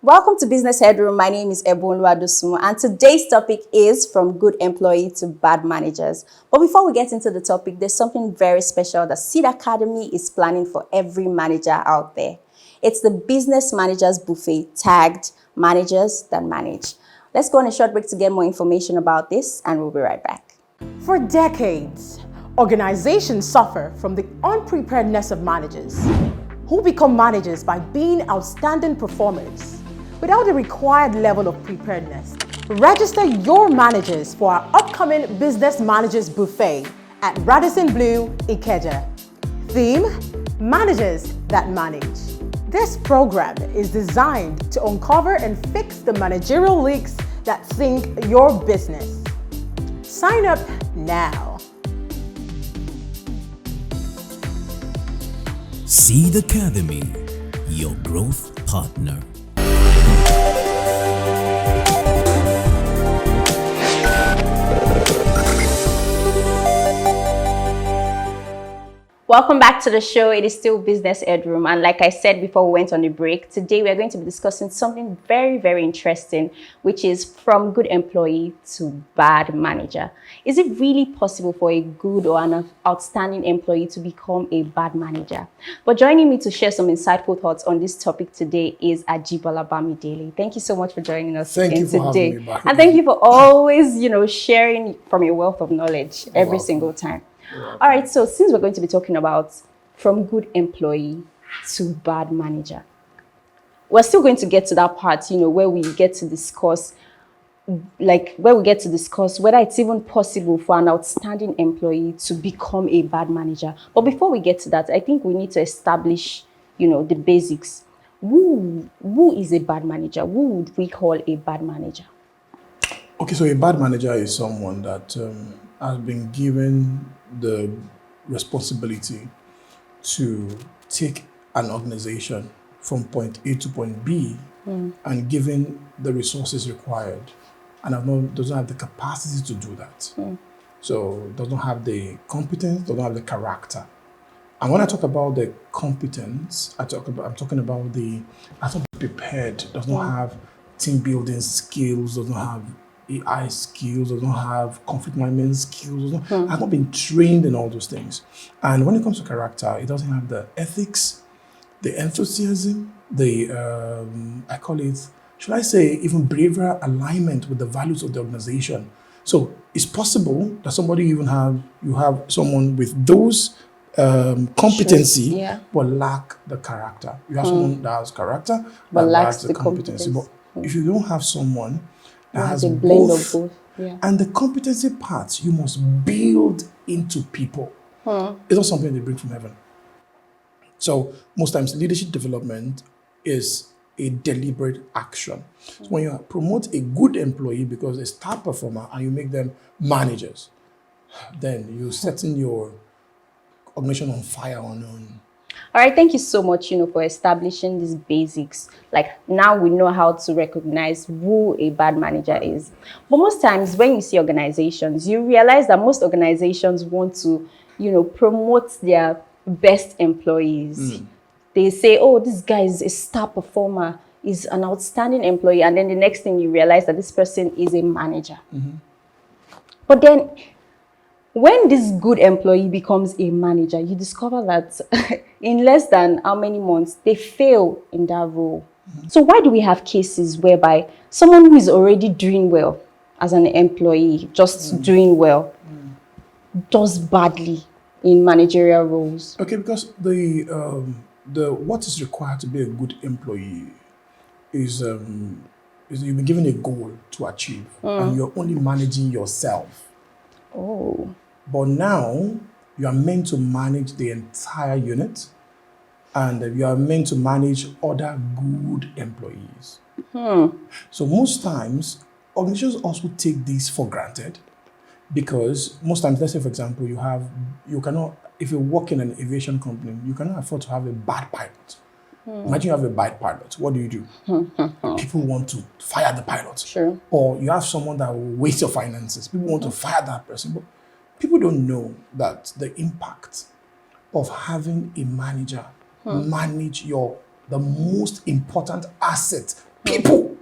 Welcome to Business Headroom. My name is Ebon Luadosumo, and today's topic is from good employee to bad managers. But before we get into the topic, there's something very special that Seed Academy is planning for every manager out there. It's the Business Managers Buffet, tagged Managers That Manage. Let's go on a short break to get more information about this, and we'll be right back. For decades, organizations suffer from the unpreparedness of managers, who become managers by being outstanding performers without the required level of preparedness. Register your managers for our upcoming Business Managers Buffet at Radisson Blu, Ikeja. Theme: Managers That Manage. This program is designed to uncover and fix the managerial leaks that sink your business. Sign up now. Seed Academy, your growth partner. Welcome back to the show. It is still Business Headroom, and like I said before we went on the break, today we are going to be discussing something very, very interesting, which is from good employee to bad manager. Is it really possible for a good or an outstanding employee to become a bad manager? But joining me to share some insightful thoughts on this topic today is Ajibola Bamidele. Thank you so much for joining us Thank again you for today. having me back And again. thank you for always, sharing from your wealth of knowledge every single time. All right, so since we're going to be talking about from good employee to bad manager, we're still going to get to that part, where we get to discuss, whether it's even possible for an outstanding employee to become a bad manager. But before we get to that, I think we need to establish, the basics. Who is a bad manager? Who would we call a bad manager? Okay, so a bad manager is someone that has been given the responsibility to take an organization from point A to point B and given the resources required and doesn't have the capacity to do that. So doesn't have the competence, doesn't have the character. And when I talk about the competence, I'm talking about the has not been prepared, does not have team building skills, does not have AI skills, does not have conflict management skills, has not been trained in all those things. And when it comes to character, it doesn't have the ethics, the enthusiasm, I call it, should I say, even behavioral alignment with the values of the organization. So it's possible that you have someone with those competency, but lack the character. You have someone that has character, but lacks the competency. But if you don't have someone that has a blend both, of both, and the competency part, you must build into people. It's not something they bring from heaven. So most times leadership development is a deliberate action. So when you promote a good employee because a star performer and you make them managers, then you're setting your organization on fire on All right, thank you so much, for establishing these basics. Like now we know how to recognize who a bad manager is. But most times when you see organizations, you realize that most organizations want to, promote their best employees. They say, oh, this guy is a star performer, is an outstanding employee. And then the next thing you realize that this person is a manager. But then when this good employee becomes a manager, you discover that in less than how many months, they fail in that role. So why do we have cases whereby someone who is already doing well as an employee, just doing well, does badly in managerial roles? Okay, because the what is required to be a good employee is you've been given a goal to achieve, and you're only managing yourself. Oh. But now you are meant to manage the entire unit, and you are meant to manage other good employees. So most times, organizations also take this for granted because most times, let's say for example, you cannot, if you work in an aviation company, you cannot afford to have a bad pilot. Imagine you have a bad pilot. What do? People want to fire the pilot. Sure. Or you have someone that will waste your finances. People want to fire that person. But people don't know that the impact of having a manager manage the most important asset People.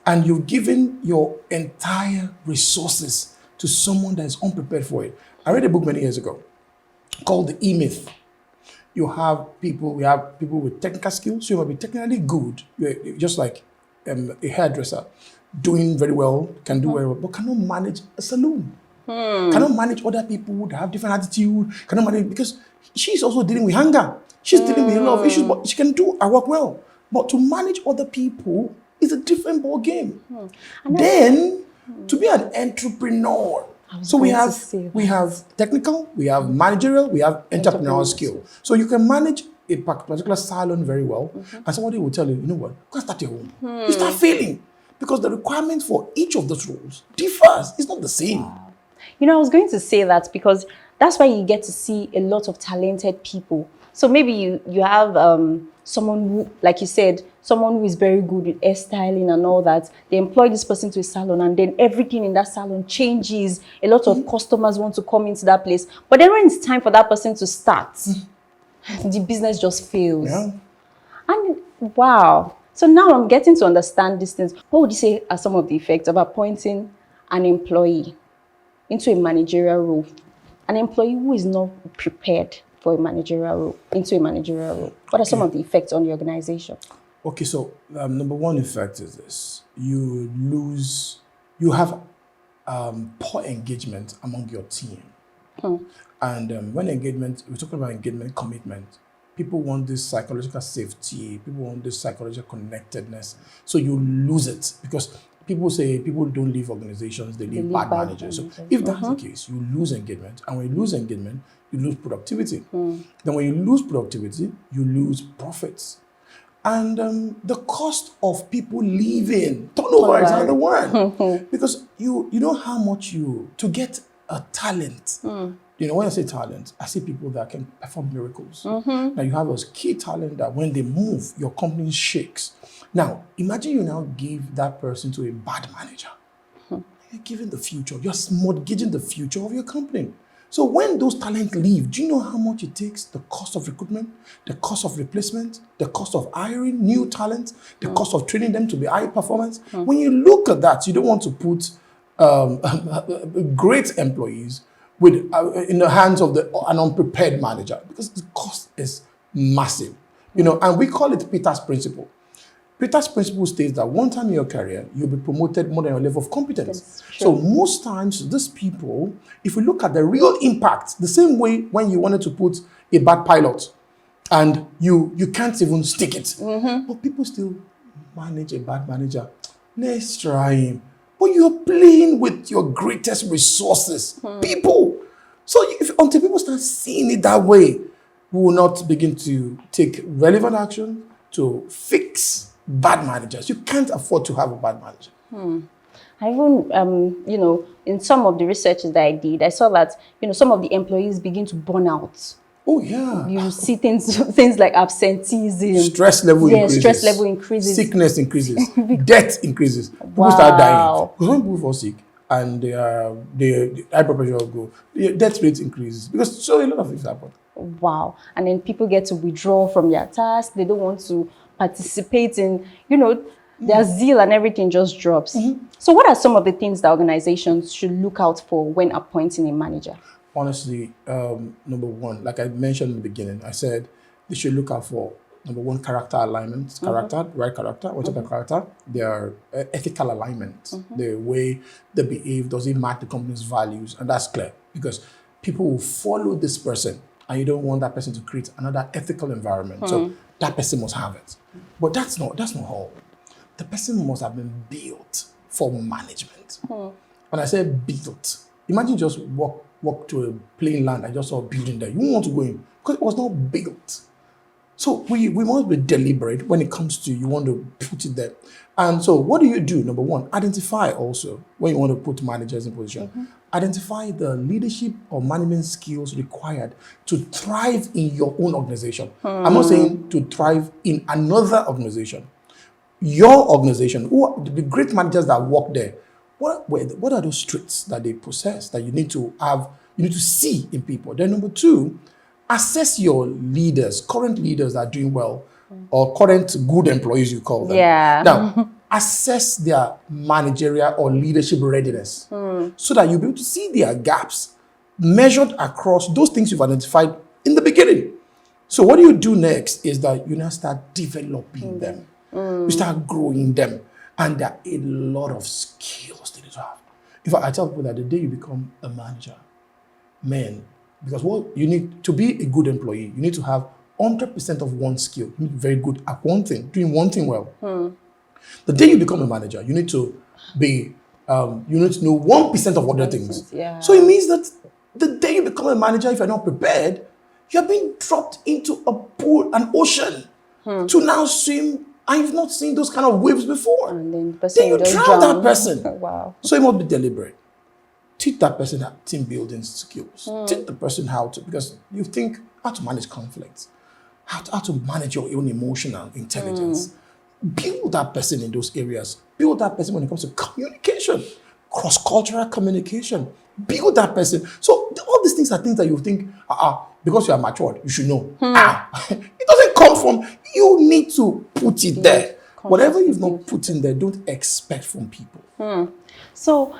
And you've given your entire resources to someone that is unprepared for it. I read a book many years ago called The E-Myth. We have people with technical skills. You might be technically good. You're just like a hairdresser, doing very well, can do very well, but cannot manage a salon. Cannot manage other people who have different attitude. Cannot manage, because she's also dealing with hunger. She's dealing with a lot of issues, but she can do her work well. But to manage other people is a different ball game. Then to be an entrepreneur. So we have technical, we have managerial, we have entrepreneurial skill. So you can manage a particular salon very well, and somebody will tell you, you know what, go and start your own. You start failing because the requirement for each of those roles differs. It's not the same. You know, I was going to say that because that's why you get to see a lot of talented people. So maybe you have someone who, like you said, someone who is very good with hairstyling and all that. They employ this person to a salon, and then everything in that salon changes. A lot of customers want to come into that place. But then when it's time for that person to start, the business just fails. Yeah. And wow. So now I'm getting to understand these things. What would you say are some of the effects of appointing an employee into a managerial role? An employee who is not prepared for a managerial role, into a managerial role. What are some of the effects on the organization? Okay, so number one effect is this. You have poor engagement among your team. And when we're talking about engagement, commitment, people want this psychological safety, people want this psychological connectedness. So you lose it because people say people don't leave organizations, they leave bad managers. So if that's the case, you lose engagement. And when you lose engagement, you lose productivity. Then when you lose productivity, you lose profits. And the cost of people leaving, turnover is another one. Because you know how much to get a talent. You know, when I say talent, I see people that can perform miracles. Now you have a key talent that when they move, your company shakes. Now, imagine you now give that person to a bad manager. You're giving the future, you're mortgaging the future of your company. So when those talents leave, do you know how much it takes? The cost of recruitment, the cost of replacement, the cost of hiring new talent, the cost of training them to be high performance. When you look at that, you don't want to put great employees in the hands of an unprepared manager because the cost is massive. You know, and we call it Peter's principle. Peter's principle states that one time in your career, you'll be promoted more than your level of competence. So most times, these people, if we look at the real impact, the same way when you wanted to put a bad pilot and you can't even stick it, but people still manage a bad manager. Let's try him. But you're playing with your greatest resources, people. So until people start seeing it that way, we will not begin to take relevant action to fix bad managers. You can't afford to have a bad manager. I even, you know, in some of the researches that I did, I saw that, you know, some of the employees begin to burn out. Oh, yeah. You see things like absenteeism. Stress level increases. Stress level increases. Sickness increases. Death increases. People start dying. Because when people fall sick and the high blood pressure will go, the death rate increases. Because so a lot of things happen. Wow. And then people get to withdraw from their tasks. They don't want to participate in, you know, their zeal and everything just drops. So what are some of the things that organizations should look out for when appointing a manager? Honestly, number one, like I mentioned in the beginning, I said they should look out for, number one, character alignment, right character. What's about character? Their ethical alignment, the way they behave, does it match the company's values? And that's clear because people will follow this person and you don't want that person to create another ethical environment. So that person must have it. But that's not all. The person must have been built for management. When I say built, imagine just walk to a plain land. I just saw a building there. You won't want to go in because it was not built. So we must be deliberate when it comes to you want to put it there. And so what do you do? Number one, identify also when you want to put managers in position. Identify the leadership or management skills required to thrive in your own organization. I'm not saying to thrive in another organization. Your organization, the great managers that work there, what are those traits that they possess that you need to have, you need to see in people? Then number two, assess your leaders, current leaders that are doing well. or current good employees, you call them. Yeah. Now, assess their managerial or leadership readiness so that you'll be able to see their gaps measured across those things you've identified in the beginning. So what you do next is that you now start developing them. You start growing them. And there are a lot of skills they need to have. In fact, I tell people that the day you become a manager, man, because what you need to be a good employee, you need to have 100% of one skill. You need to be very good at one thing, doing one thing well. The day you become a manager, you need to be, you need to know 1% of other things. Yeah. So it means that the day you become a manager, if you're not prepared, you're being dropped into a pool, an ocean, to now swim, and you've not seen those kind of waves before. And then the person you just drown that drown. person. Wow. So you must be deliberate. Teach that person how team building skills. Teach the person how to, because you think how to manage conflicts, how to manage your own emotional intelligence. Build that person in those areas. Build that person when it comes to communication, cross-cultural communication. Build that person. So all these things are things that you think, because you are matured, you should know. It doesn't come from, you need to put it there. Whatever you've not put in there, don't expect from people. So,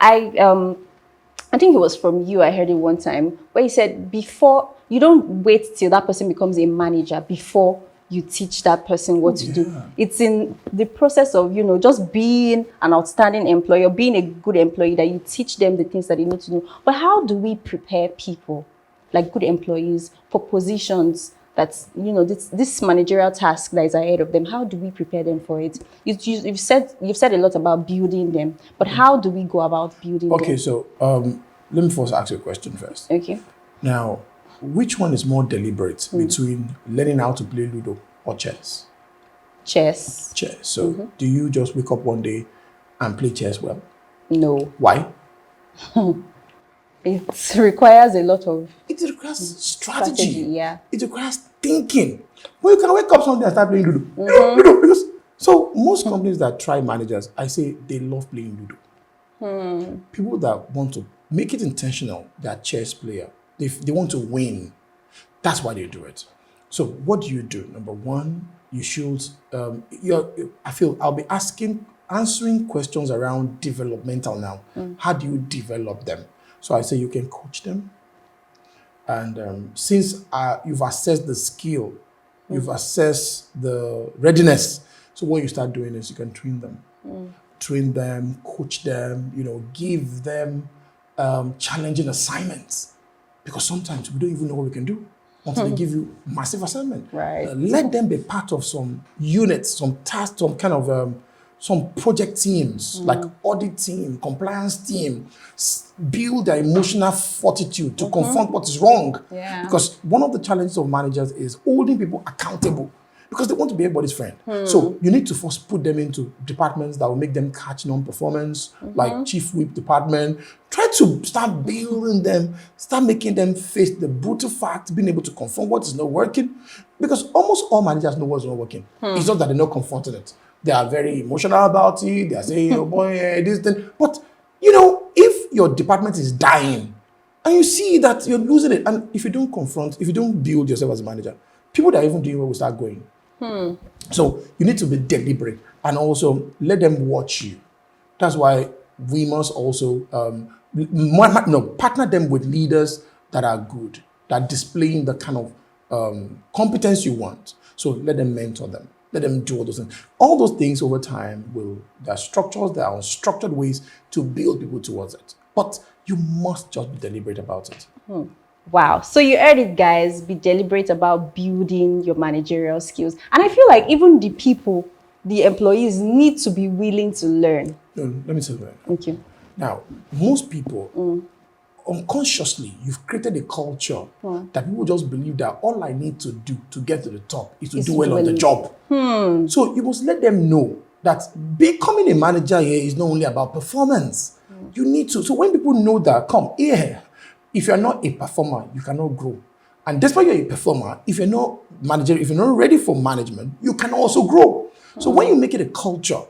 I think it was from you, I heard it one time, where you said before, you don't wait till that person becomes a manager before you teach that person what to do. It's in the process of, just being an outstanding employee or being a good employee that you teach them the things that they need to do. But how do we prepare people, like good employees, for positions that's, this managerial task that is ahead of them? How do we prepare them for it? You've said a lot about building them, but how do we go about building them? Okay, so let me first ask you a question first. Okay. Now, which one is more deliberate between learning how to play Ludo or chess? Chess. Chess. So do you just wake up one day and play chess well? No. Why? It requires a lot of... It requires strategy. Yeah. It requires thinking. Well, you can wake up Sunday and start playing Ludo. Ludo, because, so most companies that try managers, I say they love playing Ludo. People that want to make it intentional, they're chess player. They want to win. That's why they do it. So what do you do? Number one, you should, I feel I'll be answering questions around developmental now. How do you develop them? So I say you can coach them. And since you've assessed the skill, you've assessed the readiness, so what you start doing is you can train them. Train them, coach them, give them challenging assignments. Because sometimes we don't even know what we can do until they give you massive assignment. Right. Let them be part of some units, some tasks, some kind of some project teams, like audit team, compliance team. Build their emotional fortitude to confront what is wrong. Yeah. Because one of the challenges of managers is holding people accountable, because they want to be everybody's friend. So you need to first put them into departments that will make them catch non-performance, like chief whip department. Try to start building them, start making them face the brutal fact, being able to confront what is not working. Because almost all managers know what's not working. It's just that they're not confronting it. They are very emotional about it. They are saying, oh boy, this thing. But, if your department is dying and you see that you're losing it, and if you don't confront, if you don't build yourself as a manager, people that are even doing well will start going. So you need to be deliberate and also let them watch you. That's why we must also partner them with leaders that are good, that are displaying the kind of competence you want. So let them mentor them. Let them do all those things. All those things over time there are structures, there are unstructured ways to build people towards it. But you must just be deliberate about it. Wow. So you heard it, guys. Be deliberate about building your managerial skills. And I feel like even the employees need to be willing to learn. Let me tell you that. Thank you. Now, most people, unconsciously, you've created a culture that people just believe that all I need to do to get to the top is to do well on the job. So you must let them know that becoming a manager here is not only about performance. You need to. So when people know that, come here, if you're not a performer, you cannot grow. And despite you're a performer, if you're not ready for management, you can also grow. So when you make it a culture,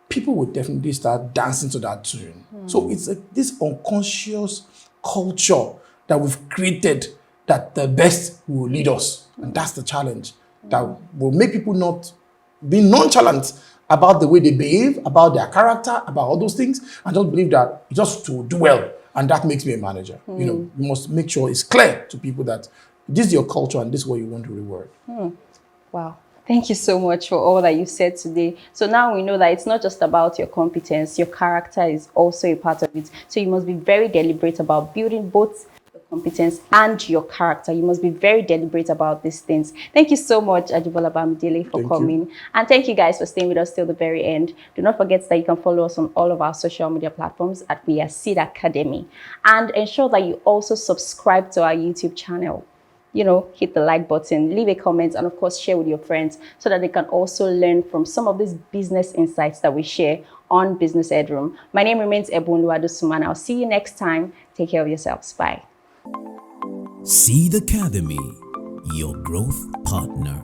people will definitely start dancing to that tune. So it's this unconscious culture that we've created that the best will lead us. And that's the challenge. that will make people not be nonchalant about the way they behave, about their character, about all those things, and just believe that just to do well, and that makes me a manager. You know, you must make sure it's clear to people that this is your culture and this is what you want to reward. Wow. Thank you so much for all that you said today. So now we know that it's not just about your competence, your character is also a part of it. So you must be very deliberate about building both your competence and your character. You must be very deliberate about these things. Thank you so much, Ajibola Bamidele, for coming. And thank you guys for staying with us till the very end. Do not forget that you can follow us on all of our social media platforms at We Are Seed Academy. And ensure that you also subscribe to our YouTube channel. You know, hit the like button, leave a comment, and of course share with your friends so that they can also learn from some of these business insights that we share on Business Headroom. My name remains Ebunlu Adusuman. I'll see you next time. Take care of yourselves. Bye. Seed Academy, your growth partner.